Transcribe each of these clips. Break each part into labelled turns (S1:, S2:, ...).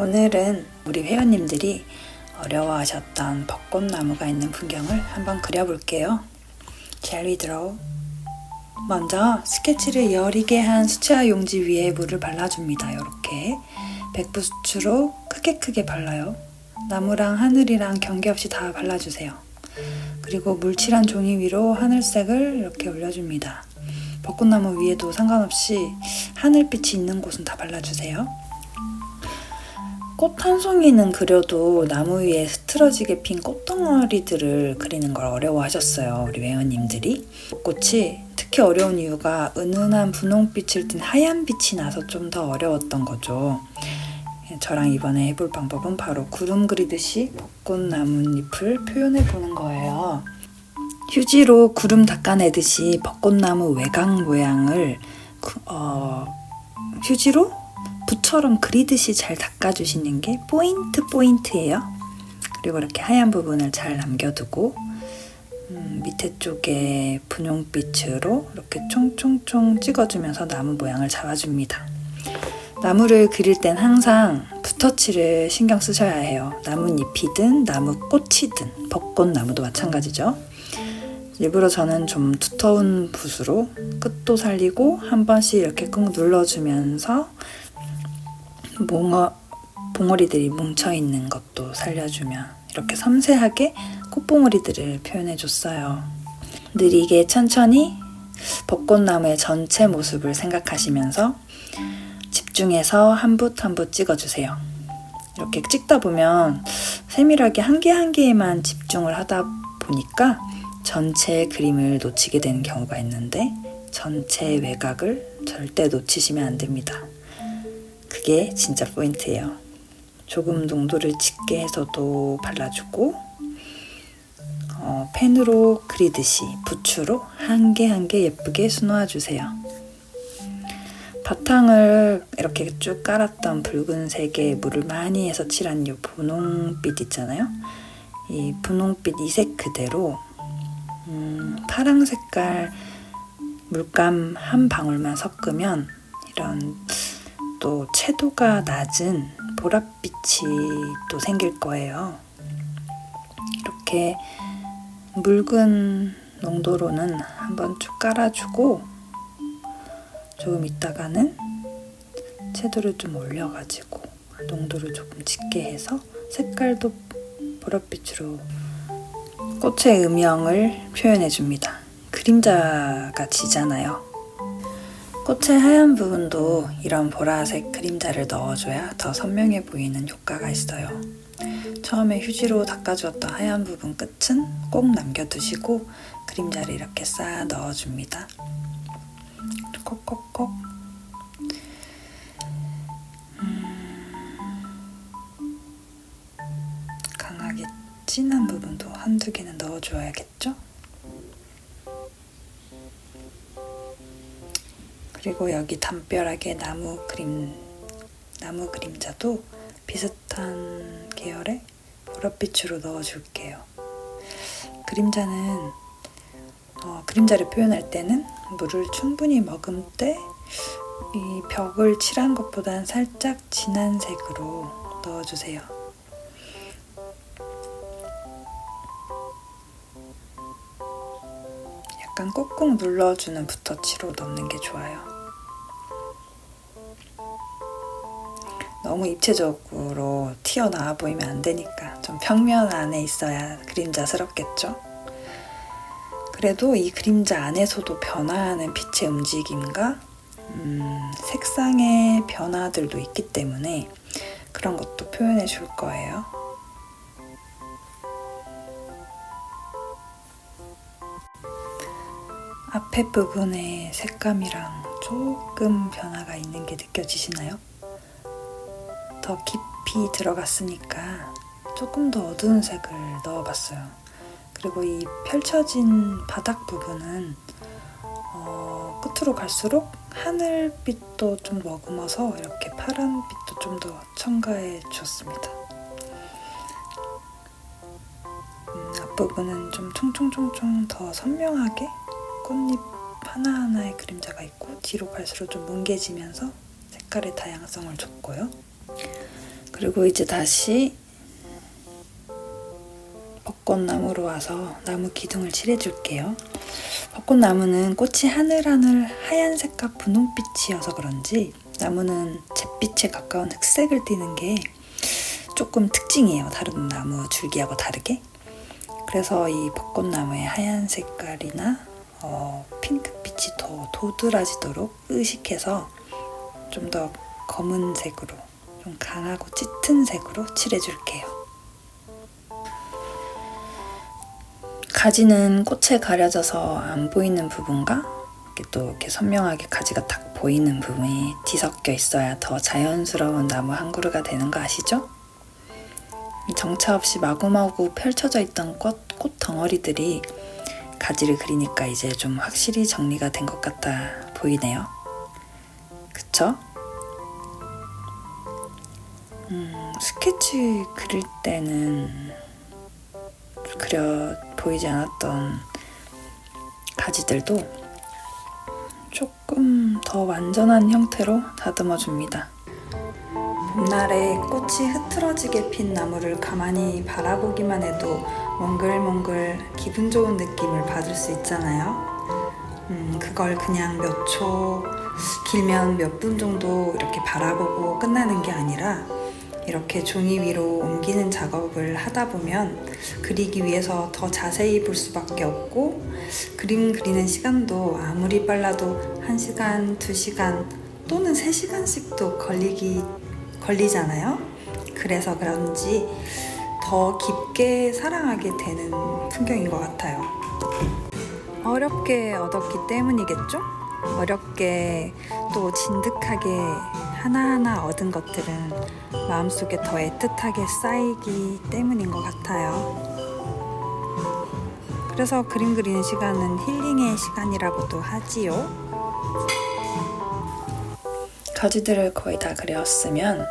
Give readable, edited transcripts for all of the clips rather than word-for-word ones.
S1: 오늘은 우리 회원님들이 어려워하셨던 벚꽃나무가 있는 풍경을 한번 그려볼게요. Shall we draw? 먼저 스케치를 여리게 한 수채화 용지 위에 물을 발라줍니다. 이렇게 백부수추로 크게 발라요. 나무랑 하늘이랑 경계없이 다 발라주세요. 그리고 물칠한 종이 위로 하늘색을 이렇게 올려줍니다. 벚꽃나무 위에도 상관없이 하늘빛이 있는 곳은 다 발라주세요. 꽃 한 송이는 그려도 나무 위에 흐트러지게 핀 꽃덩어리들을 그리는 걸 어려워하셨어요. 우리 회원님들이. 꽃이 특히 어려운 이유가 은은한 분홍빛을 띤 하얀 빛이 나서 좀 더 어려웠던 거죠. 저랑 이번에 해볼 방법은 바로 구름 그리듯이 벚꽃나뭇잎을 표현해 보는 거예요. 휴지로 구름 닦아내듯이 벚꽃나무 외곽 모양을 휴지로 붓처럼 그리듯이 잘 닦아주시는 게 포인트예요. 그리고 이렇게 하얀 부분을 잘 남겨두고 밑에 쪽에 분홍빛으로 이렇게 총총총 찍어주면서 나무 모양을 잡아줍니다. 나무를 그릴 땐 항상 붓터치를 신경 쓰셔야 해요. 나뭇잎이든 나무꽃이든 벚꽃나무도 마찬가지죠. 일부러 저는 좀 두터운 붓으로 끝도 살리고 한 번씩 이렇게 꾹 눌러주면서 봉오리들이 뭉쳐있는 것도 살려주면 이렇게 섬세하게 꽃봉오리들을 표현해줬어요. 느리게 천천히 벚꽃나무의 전체 모습을 생각하시면서 집중해서 한 붓 한 붓 찍어주세요. 이렇게 찍다 보면 세밀하게 한 개 한 개에만 집중을 하다 보니까 전체 그림을 놓치게 되는 경우가 있는데 전체 외곽을 절대 놓치시면 안 됩니다. 그게 진짜 포인트예요. 조금 농도를 짙게 해서도 발라주고 펜으로 그리듯이 붓으로 한 개 한 개 예쁘게 수놓아주세요. 바탕을 이렇게 쭉 깔았던 붉은색의 물을 많이 해서 칠한 이 분홍빛 있잖아요. 이 분홍빛 이색 그대로 파랑 색깔 물감 한 방울만 섞으면 이런 또 채도가 낮은 보랏빛이 또 생길 거예요. 이렇게 묽은 농도로는 한번 쭉 깔아주고 조금 있다가는 채도를 좀 올려가지고 농도를 조금 짙게 해서 색깔도 보랏빛으로 꽃의 음영을 표현해줍니다. 그림자가 지잖아요. 꽃의 하얀 부분도 이런 보라색 그림자를 넣어줘야 더 선명해 보이는 효과가 있어요. 처음에 휴지로 닦아주었던 하얀 부분 끝은 꼭 남겨두시고 그림자를 이렇게 싹 넣어줍니다. 콕콕콕. 강하게 진한 부분도 한두 개는 넣어줘야겠죠? 그리고 여기 담벼락에 나무 그림자도 비슷한 계열의 보랏빛으로 넣어줄게요. 그림자를 표현할 때는 물을 충분히 머금되 이 벽을 칠한 것보단 살짝 진한 색으로 넣어주세요. 약간 꾹꾹 눌러주는 붓터치로 넣는 게 좋아요. 너무 입체적으로 튀어나와 보이면 안 되니까 좀 평면 안에 있어야 그림자스럽겠죠? 그래도 이 그림자 안에서도 변화하는 빛의 움직임과 색상의 변화들도 있기 때문에 그런 것도 표현해 줄 거예요. 앞에 부분의 색감이랑 조금 변화가 있는 게 느껴지시나요? 더 깊이 들어갔으니까 조금 더 어두운 색을 넣어봤어요. 그리고 이 펼쳐진 바닥 부분은 끝으로 갈수록 하늘빛도 좀 머금어서 이렇게 파란빛도 좀 더 첨가해 주었습니다. 앞부분은 좀 총총총총 더 선명하게 꽃잎 하나하나의 그림자가 있고 뒤로 갈수록 좀 뭉개지면서 색깔의 다양성을 줬고요. 그리고 이제 다시 벚꽃나무로 와서 나무 기둥을 칠해줄게요. 벚꽃나무는 꽃이 하늘하늘 하얀색과 분홍빛이어서 그런지 나무는 잿빛에 가까운 흑색을 띠는 게 조금 특징이에요. 다른 나무 줄기하고 다르게. 그래서 이 벚꽃나무의 하얀 색깔이나 핑크빛이 더 도드라지도록 의식해서 좀 더 검은색으로, 좀 강하고 짙은 색으로 칠해줄게요. 가지는 꽃에 가려져서 안 보이는 부분과 이렇게 선명하게 가지가 딱 보이는 부분이 뒤섞여 있어야 더 자연스러운 나무 한 그루가 되는 거 아시죠? 정처 없이 마구마구 펼쳐져 있던 꽃 덩어리들이 가지를 그리니까 이제 좀 확실히 정리가 된 것 같아 보이네요. 그쵸? 스케치 그릴 때는 그려 보이지 않았던 가지들도 조금 더 완전한 형태로 다듬어 줍니다. 봄날에 꽃이 흐트러지게 핀 나무를 가만히 바라보기만 해도 몽글몽글 기분 좋은 느낌을 받을 수 있잖아요. 그걸 그냥 몇 초, 길면 몇 분 정도 이렇게 바라보고 끝나는 게 아니라 이렇게 종이 위로 옮기는 작업을 하다 보면 그리기 위해서 더 자세히 볼 수밖에 없고, 그림 그리는 시간도 아무리 빨라도 1시간, 2시간 또는 3시간씩도 걸리잖아요. 그래서 그런지 더 깊게 사랑하게 되는 풍경인 것 같아요. 어렵게 얻었기 때문이겠죠? 어렵게 또 진득하게 하나하나 얻은 것들은 마음속에 더 애틋하게 쌓이기 때문인 것 같아요. 그래서 그림 그리는 시간은 힐링의 시간이라고도 하지요. 가지들을 거의 다 그렸으면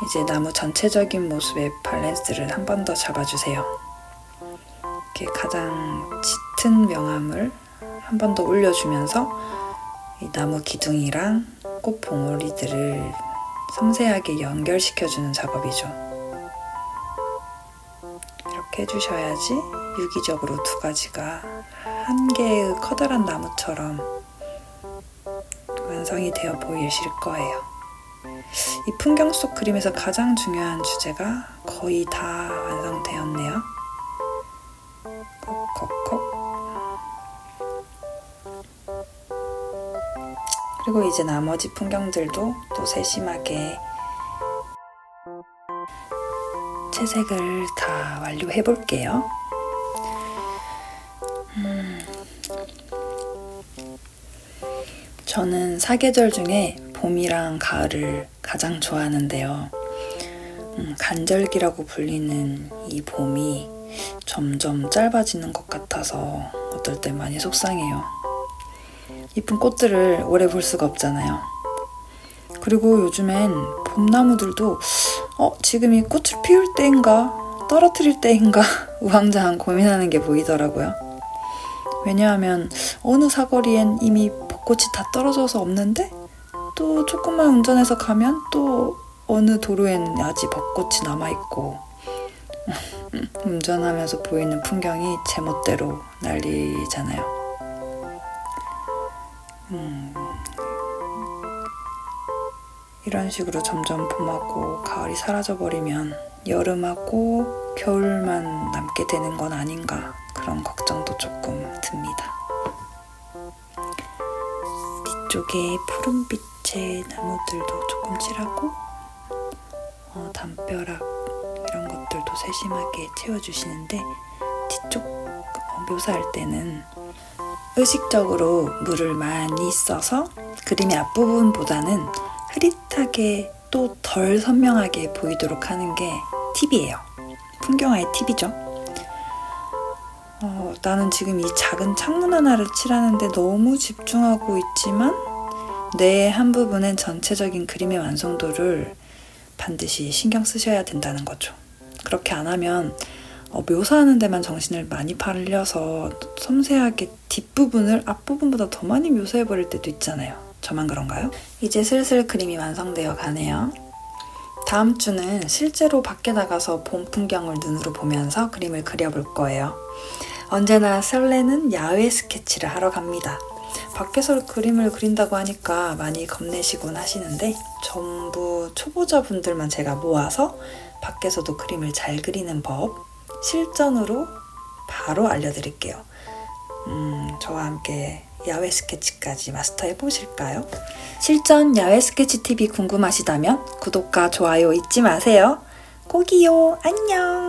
S1: 이제 나무 전체적인 모습의 밸런스를 한 번 더 잡아주세요. 이렇게 가장 짙은 명암을 한 번 더 올려주면서 이 나무 기둥이랑 꽃 봉오리들을 섬세하게 연결시켜주는 작업이죠. 이렇게 해주셔야지 유기적으로 두 가지가 한 개의 커다란 나무처럼 완성이 되어 보이실 거예요. 이 풍경 속 그림에서 가장 중요한 주제가 거의 다 완성되었네요. 콕콕콕. 그리고 이제 나머지 풍경들도 또 세심하게 채색을 다 완료해 볼게요. 저는 사계절 중에 봄이랑 가을을 가장 좋아하는데요. 간절기라고 불리는 이 봄이 점점 짧아지는 것 같아서 어떨 때 많이 속상해요. 이쁜 꽃들을 오래 볼 수가 없잖아요. 그리고 요즘엔 봄나무들도 지금이 꽃을 피울 때인가 떨어뜨릴 때인가 우왕좌왕 고민하는 게 보이더라고요. 왜냐하면 어느 사거리엔 이미 벚꽃이 다 떨어져서 없는데 또 조금만 운전해서 가면 또 어느 도로에는 아직 벚꽃이 남아있고 운전하면서 보이는 풍경이 제멋대로 난리잖아요. 이런 식으로 점점 봄하고 가을이 사라져버리면 여름하고 겨울만 남게 되는 건 아닌가, 그런 걱정도 조금 듭니다. 뒤쪽에 푸른빛의 나무들도 조금 칠하고 담벼락 이런 것들도 세심하게 채워주시는데, 뒤쪽 묘사할 때는 의식적으로 물을 많이 써서 그림의 앞부분보다는 흐릿하게 또 덜 선명하게 보이도록 하는 게 팁이에요. 풍경화의 팁이죠. 나는 지금 이 작은 창문 하나를 칠하는데 너무 집중하고 있지만 뇌의 한 부분은 전체적인 그림의 완성도를 반드시 신경 쓰셔야 된다는 거죠. 그렇게 안 하면 묘사하는 데만 정신을 많이 팔려서 섬세하게 뒷부분을 앞부분보다 더 많이 묘사해버릴 때도 있잖아요. 저만 그런가요? 이제 슬슬 그림이 완성되어 가네요. 다음 주는 실제로 밖에 나가서 봄 풍경을 눈으로 보면서 그림을 그려볼 거예요. 언제나 설레는 야외 스케치를 하러 갑니다. 밖에서 그림을 그린다고 하니까 많이 겁내시곤 하시는데 전부 초보자분들만 제가 모아서 밖에서도 그림을 잘 그리는 법 실전으로 바로 알려드릴게요. 저와 함께 야외 스케치까지 마스터해 보실까요? 실전 야외 스케치 TV 궁금하시다면 구독과 좋아요 잊지 마세요. 꼭이요. 안녕.